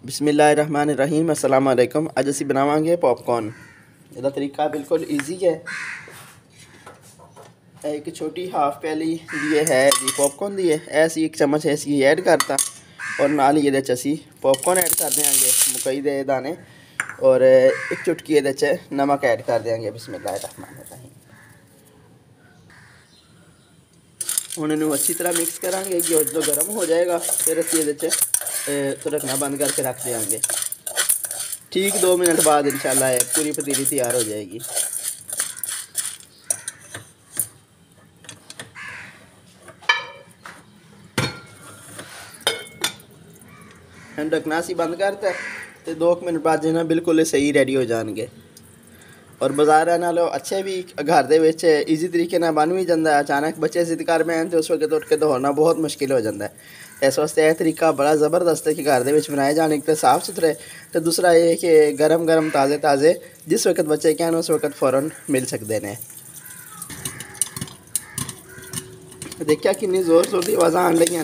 बिस्मिल्लाहिर्रहमानिर्रहीम अस्सलाम वालेकुम। अज असी बनावांगे पॉपकॉर्न। इसका तरीका बिल्कुल ईजी है। एक छोटी हाफ प्याली लिए है जी पॉपकॉर्न दी है, ऐसी एक चम्मच ऐसी ऐड करता और नाल ये असी पॉपकॉर्न ऐड कर देंगे मकई दे दाने और एक चुटकी ये नमक ऐड कर देंगे। बिस्मिल्लाहिर्रहमानिर्रहीम। हुण इन्हूं अच्छी तरह मिक्स करांगे कि जो गर्म हो जाएगा फिर असीं इहदे तो रखना बंद करके रख देंगे। ठीक 2 मिनट बाद इंशाल्लाह पूरी पतीली तैयार हो जाएगी। हम ढकना सी बंद करता तो 2 मिनट बाद जो है बिल्कुल सही रेडी हो जाएंगे और बाजार नालों अच्छे भी घर दे विच ईजी तरीके नाल बन भी जाता है। अचानक बच्चे जिद कर बैन तो उस वक्त उठ के दौड़ना बहुत मुश्किल हो जाता है। इस वास्ते यह तरीका बड़ा ज़बरदस्त है कि घर दे विच बनाए जाने एक तो साफ़ सुथरे, तो दूसरा ये कि गरम गरम ताज़े ताज़े जिस वक्त बच्चे कहन उस वक्त फ़ौरन मिल सकते हैं। देखिया कितनी जोर शोर की आवाज़ आन लगी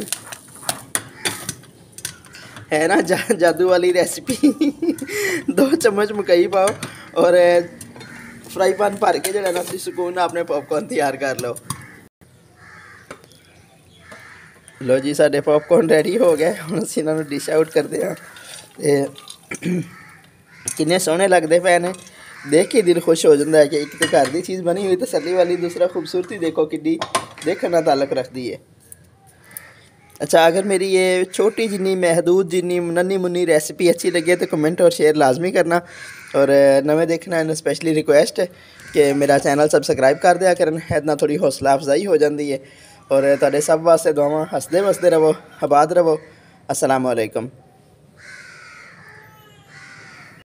है ना जादू वाली रेसिपी। 2 चम्मच मकई पाओ और फ्राई पैन भर के जो ना सुकून अपने पॉपकॉर्न तैयार कर लो जी। साढ़े पॉपकॉर्न रेडी हो गए। हम असीं इन्हां नूं डिश आउट करते हैं। किन्ने सोहने लगते पे ने, देख के दिल खुश हो जाता है कि एक तो घर की चीज़ बनी हुई तसल्ली वाली, दूसरा खूबसूरती देखो कि देखने नाल ताल्लुक रखती है। अच्छा, अगर मेरी ये छोटी जिन्नी महदूद जिन्नी नन्ही मुन्नी रेसिपी अच्छी लगे तो कमेंट और शेयर लाजमी करना और नवे देखना इन स्पेशली रिक्वेस्ट है कि मेरा चैनल सबसक्राइब कर दिया करन, इतना थोड़ी हौसला अफजाई हो जाती है और तुहाडे सब वास्ते दुआवां। हसदे वसदे रवो, आबाद रवो। अस्सलाम वालेकुम।